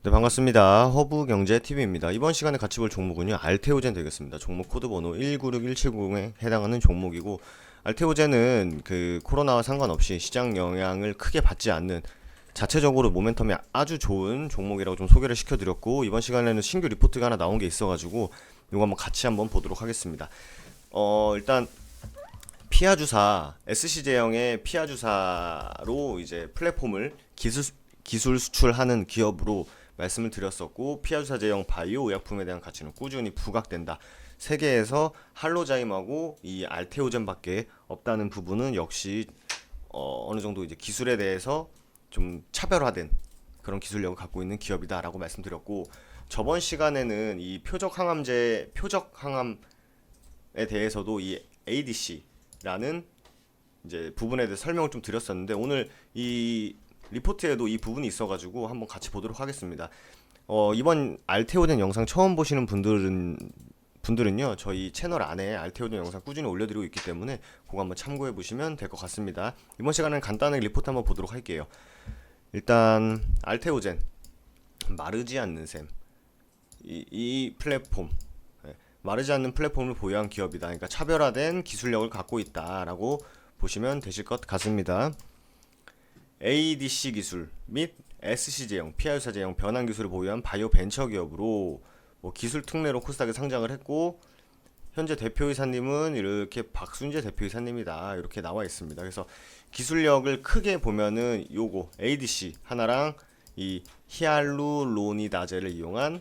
네, 반갑습니다. 허브경제TV입니다. 이번 시간에 같이 볼 종목은요, 알테오젠 되겠습니다. 종목 코드 번호 196170에 해당하는 종목이고, 알테오젠은 그 코로나와 상관없이 시장 영향을 크게 받지 않는 자체적으로 모멘텀이 아주 좋은 종목이라고 좀 소개를 시켜드렸고, 이번 시간에는 신규 리포트가 하나 나온 게 있어가지고 이거 한번 같이 한번 보도록 하겠습니다. 일단 피하 주사, SC제형의 피하 주사로 이제 플랫폼을 기술 수출하는 기업으로 말씀을 드렸었고, 피하주사 제형 바이오 의약품에 대한 가치는 꾸준히 부각된다. 세계에서 할로자임하고 이 알테오젠밖에 없다는 부분은 역시 어느 정도 이제 기술에 대해서 좀 차별화된 그런 기술력을 갖고 있는 기업이다라고 말씀드렸고, 저번 시간에는 이 표적 항암에 대해서도 이 ADC라는 이제 부분에 대해 설명을 좀 드렸었는데, 오늘 이 리포트에도 이 부분이 있어가지고 한번 같이 보도록 하겠습니다. 이번 알테오젠 영상 처음 보시는 분들은요, 저희 채널 안에 알테오젠 영상 꾸준히 올려드리고 있기 때문에 그거 한번 참고해 보시면 될 것 같습니다. 이번 시간은 간단하게 리포트 한번 보도록 할게요. 일단 알테오젠, 마르지 않는 셈, 이 플랫폼, 마르지 않는 플랫폼을 보유한 기업이다. 그러니까 차별화된 기술력을 갖고 있다라고 보시면 되실 것 같습니다. ADC 기술 및 SC제형, 피하유사 제형 변환 기술을 보유한 바이오 벤처 기업으로 기술 특례로 코스닥에 상장을 했고, 현재 대표이사님은 이렇게 박순재 대표이사님이다 이렇게 나와 있습니다. 그래서 기술력을 크게 보면은 요거 ADC 하나랑 이 히알루로니다제를 이용한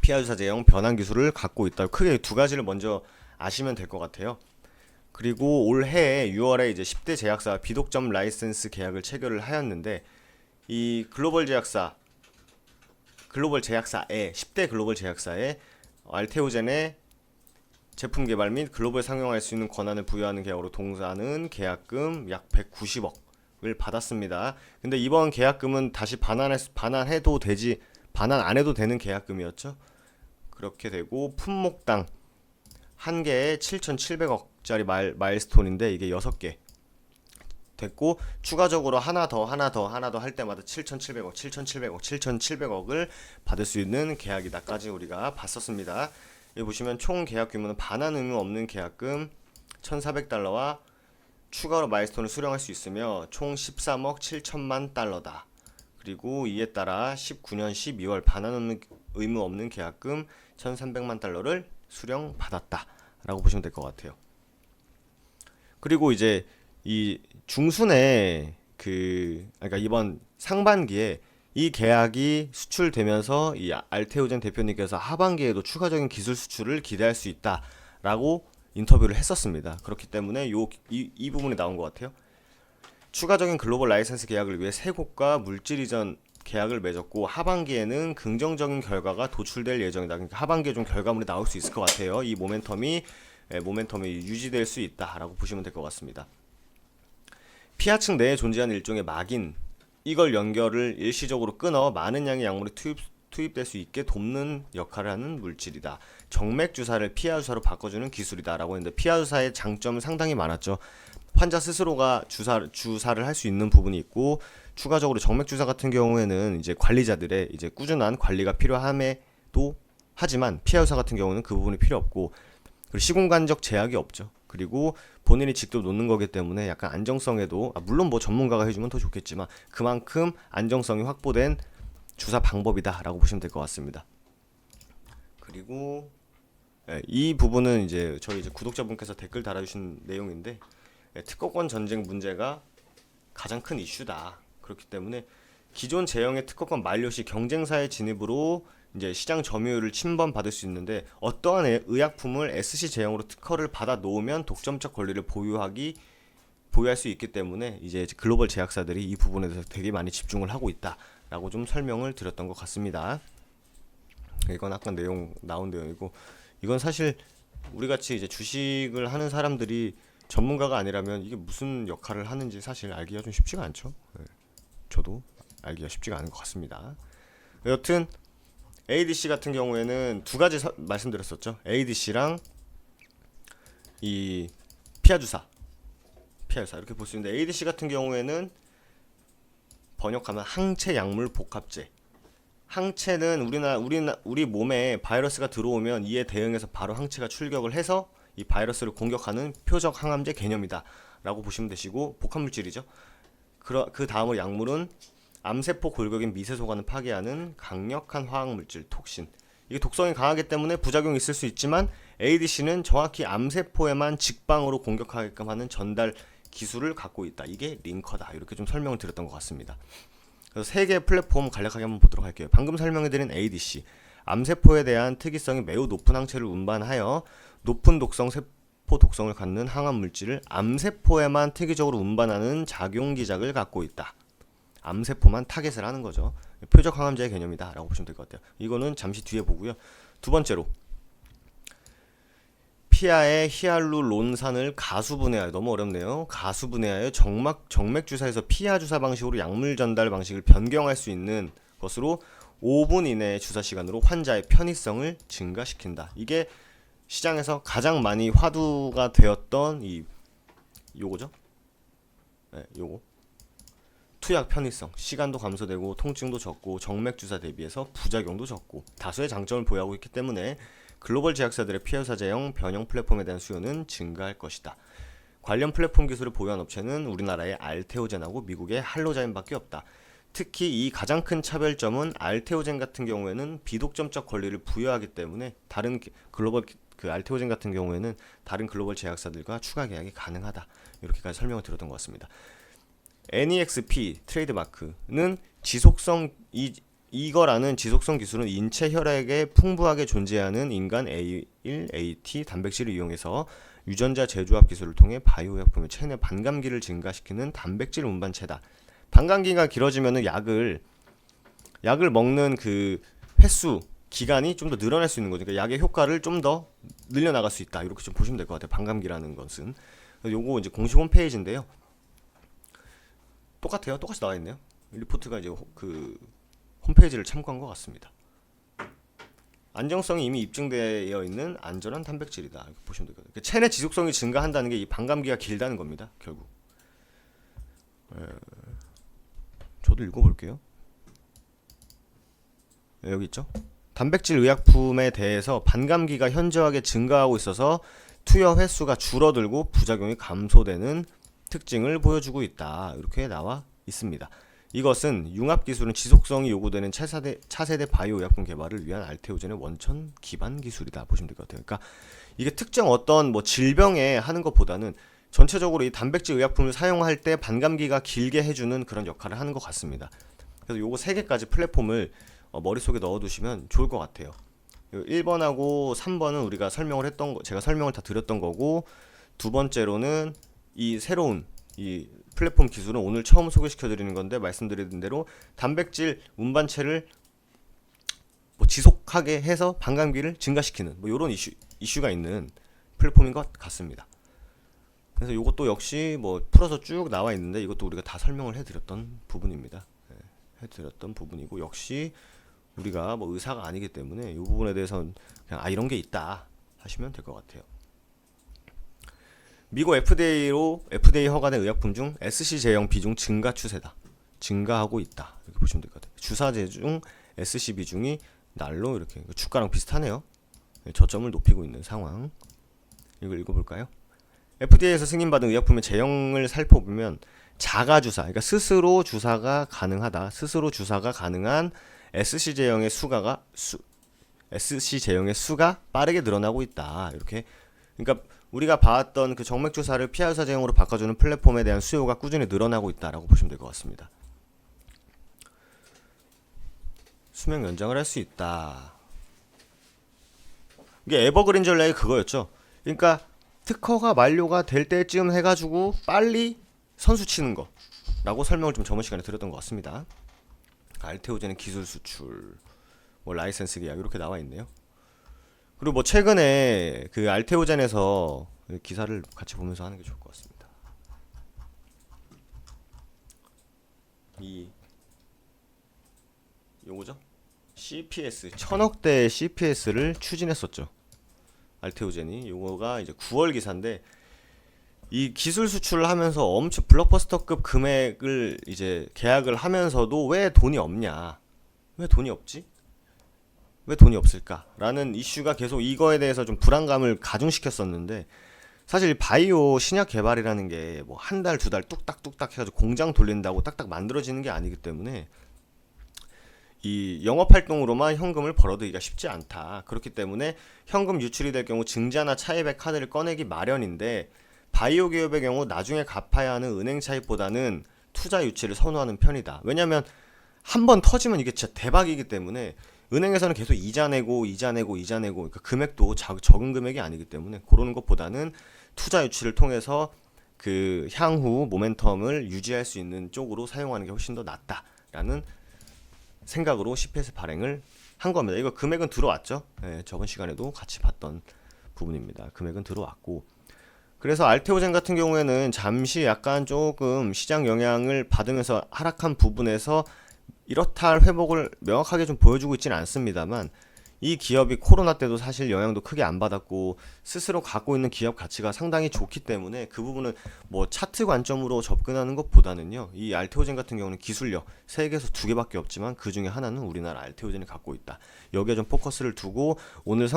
피하유사 제형 변환 기술을 갖고 있다. 크게 두 가지를 먼저 아시면 될 것 같아요. 그리고 올해 6월에 이제 10대 제약사 비독점 라이센스 계약을 체결을 하였는데, 이 글로벌 제약사에 10대 글로벌 제약사에 알테오젠의 제품 개발 및 글로벌 상용할 수 있는 권한을 부여하는 계약으로 동사는 계약금 약 190억을 받았습니다. 근데 이번 계약금은 다시 반환 안 해도 되는 계약금이었죠. 그렇게 되고 품목당 한 개에 7,700억짜리 마일스톤인데 이게 6개 됐고, 추가적으로 하나 더 할 때마다 7,700억을 받을 수 있는 계약이다까지 우리가 봤었습니다. 여기 보시면 총 계약 규모는 반환 의무 없는 계약금 1,400달러와 추가로 마일스톤을 수령할 수 있으며 총 13억 7천만 달러다. 그리고 이에 따라 19년 12월 반환 의무 없는 계약금 1,300만 달러를 수령받았다 라고 보시면 될 것 같아요. 그리고 이제 이 중순에 그러니까 이번 상반기에 이 계약이 수출되면서 이 알테오젠 대표님께서 하반기에도 추가적인 기술 수출을 기대할 수 있다라고 인터뷰를 했었습니다. 그렇기 때문에 이 부분이 나온 것 같아요. 추가적인 글로벌 라이센스 계약을 위해 세 곳과 물질 이전 계약을 맺었고, 하반기에는 긍정적인 결과가 도출될 예정이다. 그러니까 하반기에 좀 결과물이 나올 수 있을 것 같아요. 이 모멘텀이 유지될 수 있다라고 보시면 될 것 같습니다. 피하층 내에 존재하는 일종의 막인, 이걸 연결을 일시적으로 끊어 많은 양의 약물이 투입될 수 있게 돕는 역할을 하는 물질이다. 정맥 주사를 피하 주사로 바꿔주는 기술이다라고 했는데, 피하 주사의 장점은 상당히 많았죠. 환자 스스로가 주사를 할 수 있는 부분이 있고, 추가적으로 정맥 주사 같은 경우에는 이제 관리자들의 이제 꾸준한 관리가 필요함에도 하지만, 피하 주사 같은 경우는 그 부분이 필요 없고, 그리고 시공간적 제약이 없죠. 그리고 본인이 직접 놓는 거기 때문에 약간 안정성에도, 물론 뭐 전문가가 해주면 더 좋겠지만 그만큼 안정성이 확보된 주사 방법이다라고 보시면 될 것 같습니다. 그리고 이 부분은 이제 저희 구독자분께서 댓글 달아주신 내용인데, 특허권 전쟁 문제가 가장 큰 이슈다. 그렇기 때문에 기존 제형의 특허권 만료 시 경쟁사의 진입으로 이제 시장 점유율을 침범받을 수 있는데, 어떠한 의약품을 SC 제형으로 특허를 받아 놓으면 독점적 권리를 보유할 수 있기 때문에 이제 글로벌 제약사들이 이 부분에 대해서 되게 많이 집중을 하고 있다라고 좀 설명을 드렸던 것 같습니다. 이건 아까 나온 내용이고, 이건 사실 우리 같이 이제 주식을 하는 사람들이 전문가가 아니라면 이게 무슨 역할을 하는지 사실 알기가 좀 쉽지가 않죠. 저도 알기가 쉽지가 않은 것 같습니다. 여튼 ADC 같은 경우에는 두 가지 말씀드렸었죠. ADC랑 이 피하주사 이렇게 볼 수 있는데, ADC 같은 경우에는 번역하면 항체 약물 복합제, 항체는 우리 몸에 바이러스가 들어오면 이에 대응해서 바로 항체가 출격을 해서 이 바이러스를 공격하는 표적 항암제 개념이다 라고 보시면 되시고, 복합물질이죠. 그 다음으로 약물은 암세포 골격인 미세소관을 파괴하는 강력한 화학물질 톡신. 이게 독성이 강하기 때문에 부작용이 있을 수 있지만 ADC는 정확히 암세포에만 직방으로 공격하게끔 하는 전달 기술을 갖고 있다. 이게 링커다. 이렇게 좀 설명을 드렸던 것 같습니다. 그래서 세 개의 플랫폼 간략하게 한번 보도록 할게요. 방금 설명해드린 ADC, 암세포에 대한 특이성이 매우 높은 항체를 운반하여 높은 독성 세포 독성을 갖는 항암 물질을 암세포에만 특이적으로 운반하는 작용 기작을 갖고 있다. 암세포만 타겟을 하는 거죠. 표적 항암제의 개념이다 라고 보시면 될 것 같아요. 이거는 잠시 뒤에 보고요. 두 번째로, 피하의 히알루론산을 가수분해하여, 너무 어렵네요. 가수분해하여 정맥 주사에서 피하 주사 방식으로 약물 전달 방식을 변경할 수 있는 것으로 5분 이내의 주사 시간으로 환자의 편의성을 증가시킨다. 이게 시장에서 가장 많이 화두가 되었던 요거죠. 네, 요거. 투약 편의성, 시간도 감소되고 통증도 적고 정맥 주사 대비해서 부작용도 적고 다수의 장점을 보유하고 있기 때문에 글로벌 제약사들의 피하주사 제형 변형 플랫폼에 대한 수요는 증가할 것이다. 관련 플랫폼 기술을 보유한 업체는 우리나라의 알테오젠하고 미국의 할로자인밖에 없다. 특히 이 가장 큰 차별점은 알테오젠 같은 경우에는 비독점적 권리를 부여하기 때문에 다른 글로벌 알테오젠 같은 경우에는 다른 글로벌 제약사들과 추가 계약이 가능하다. 이렇게까지 설명을 드렸던 것 같습니다. NEXP 트레이드마크는 이거라는 지속성 기술은 인체 혈액에 풍부하게 존재하는 인간 A1, AT 단백질을 이용해서 유전자 재조합 기술을 통해 바이오약품의 체내 반감기를 증가시키는 단백질 운반체다. 반감기가 길어지면은 약을 먹는 그 횟수, 기간이 좀 더 늘어날 수 있는 거죠. 그러니까 약의 효과를 좀 더 늘려나갈 수 있다. 이렇게 좀 보시면 될 것 같아요. 반감기라는 것은. 요거 이제 공식 홈페이지인데요. 똑같아요. 똑같이 나와 있네요. 리포트가 이제 그 홈페이지를 참고한 것 같습니다. 안정성이 이미 입증되어 있는 안전한 단백질이다. 이렇게 보시면 될 것 같아요. 체내 지속성이 증가한다는 게 이 반감기가 길다는 겁니다. 결국. 저도 읽어볼게요. 여기 있죠. 단백질 의약품에 대해서 반감기가 현저하게 증가하고 있어서 투여 횟수가 줄어들고 부작용이 감소되는 특징을 보여주고 있다. 이렇게 나와 있습니다. 이것은 융합 기술은 지속성이 요구되는 차세대 바이오 의약품 개발을 위한 알테오젠의 원천 기반 기술이다. 보시면 될 것 같아요. 그러니까 이게 특정 어떤 질병에 하는 것보다는 전체적으로 이 단백질 의약품을 사용할 때 반감기가 길게 해주는 그런 역할을 하는 것 같습니다. 그래서 요거 3개까지 플랫폼을 머릿속에 넣어두시면 좋을 것 같아요. 1번하고 3번은 우리가 제가 설명을 다 드렸던 거고, 두 번째로는 이 새로운 이 플랫폼 기술은 오늘 처음 소개시켜 드리는 건데, 말씀드린 대로 단백질 운반체를 지속하게 해서 반감기를 증가시키는 이런 이슈가 있는 플랫폼인 것 같습니다. 그래서 이것도 역시 풀어서 쭉 나와 있는데, 이것도 우리가 다 설명을 해드렸던 부분입니다. 해드렸던 부분이고, 역시 우리가 의사가 아니기 때문에 이 부분에 대해서는 그냥 이런 게 있다 하시면 될 것 같아요. 미국 FDA 허가된 의약품 중 SC 제형 비중 증가 추세다. 증가하고 있다. 이렇게 보시면 될 것 같아요. 주사제 중 SC 비중이 날로 이렇게 주가랑 비슷하네요. 저점을 높이고 있는 상황. 이걸 읽어볼까요? FDA에서 승인받은 의약품의 제형을 살펴보면 자가주사, 그러니까 스스로 주사가 가능하다. 스스로 주사가 가능한 SC 제형의 수가 빠르게 늘어나고 있다. 이렇게. 그러니까 우리가 봐왔던 그 정맥 주사를 피하주사 제형으로 바꿔주는 플랫폼에 대한 수요가 꾸준히 늘어나고 있다라고 보시면 될 것 같습니다. 수명 연장을 할 수 있다. 이게 에버그린 전략이 그거였죠. 그러니까 특허가 만료가 될 때쯤 해가지고 빨리 선수 치는 거라고 설명을 좀 저번 시간에 드렸던 것 같습니다. 알테오젠의 기술 수출, 라이센스 계약 이렇게 나와 있네요. 그리고 최근에 그 알테오젠에서 기사를 같이 보면서 하는 게 좋을 것 같습니다. 요거죠? CPS 1000억대 CPS를 추진했었죠. 알테오젠이. 요거가 이제 9월 기사인데, 이 기술 수출을 하면서 엄청 블록버스터급 금액을 이제 계약을 하면서도 왜 돈이 없냐? 왜 돈이 없지? 왜 돈이 없을까? 라는 이슈가 계속 이거에 대해서 좀 불안감을 가중시켰었는데, 사실 바이오 신약 개발이라는 게 뭐 한 달, 두 달 뚝딱뚝딱 해가지고 공장 돌린다고 딱딱 만들어지는 게 아니기 때문에 이 영업 활동으로만 현금을 벌어들이기가 쉽지 않다. 그렇기 때문에 현금 유출이 될 경우 증자나 차입의 카드를 꺼내기 마련인데, 바이오 기업의 경우 나중에 갚아야 하는 은행 차입보다는 투자 유치를 선호하는 편이다. 왜냐면 한 번 터지면 이게 진짜 대박이기 때문에 은행에서는 계속 이자 내고 그러니까 금액도 적은 금액이 아니기 때문에 그러는 것보다는 투자 유치를 통해서 그 향후 모멘텀을 유지할 수 있는 쪽으로 사용하는 게 훨씬 더 낫다라는 생각으로 CPS 발행을 한 겁니다. 이거 금액은 들어왔죠. 네, 저번 시간에도 같이 봤던 부분입니다. 금액은 들어왔고, 그래서 알테오젠 같은 경우에는 잠시 약간 조금 시장 영향을 받으면서 하락한 부분에서 이렇다 할 회복을 명확하게 좀 보여주고 있지는 않습니다만, 이 기업이 코로나 때도 사실 영향도 크게 안 받았고 스스로 갖고 있는 기업 가치가 상당히 좋기 때문에 그 부분은 뭐 차트 관점으로 접근하는 것보다는요, 이 알테오젠 같은 경우는 기술력 세계에서 두 개밖에 없지만 그 중에 하나는 우리나라 알테오젠이 갖고 있다. 여기에 좀 포커스를 두고 오늘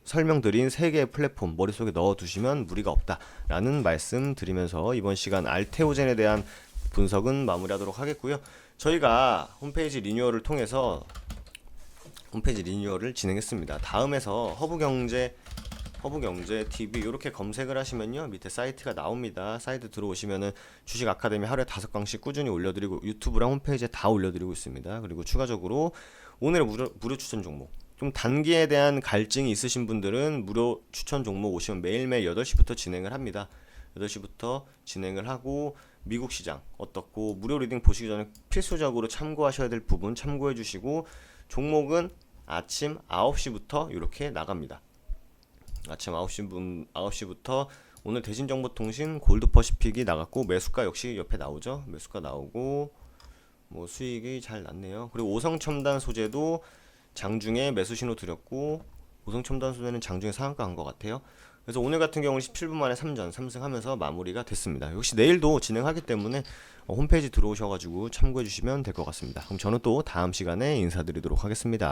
설명드린 세 개의 플랫폼 머릿속에 넣어두시면 무리가 없다라는 말씀 드리면서 이번 시간 알테오젠에 대한 분석은 마무리하도록 하겠고요. 저희가 홈페이지 리뉴얼을 통해서 홈페이지 리뉴얼을 진행했습니다. 다음에서 허브경제 TV 이렇게 검색을 하시면요, 밑에 사이트가 나옵니다. 사이트 들어오시면은 주식 아카데미 하루에 5강씩 꾸준히 올려드리고 유튜브랑 홈페이지에 다 올려드리고 있습니다. 그리고 추가적으로 오늘의 무료 추천 종목, 좀 단기에 대한 갈증이 있으신 분들은 무료 추천 종목 오시면 매일매일 8시부터 진행을 합니다. 8시부터 진행을 하고 미국 시장 어떻고 무료 리딩 보시기 전에 필수적으로 참고하셔야 될 부분 참고해 주시고, 종목은 아침 9시부터 이렇게 나갑니다. 아침 9시부터 오늘 대신정보통신 골드퍼시픽이 나갔고 매수가 역시 옆에 나오죠. 매수가 나오고 뭐 수익이 잘 났네요. 그리고 오성첨단 소재도 장중에 매수 신호 드렸고, 오성첨단 소재는 장중에 상한가 간 것 같아요. 그래서 오늘 같은 경우는 17분 만에 3승하면서 마무리가 됐습니다. 역시 내일도 진행하기 때문에 홈페이지 들어오셔가지고 참고해 주시면 될 것 같습니다. 그럼 저는 또 다음 시간에 인사드리도록 하겠습니다.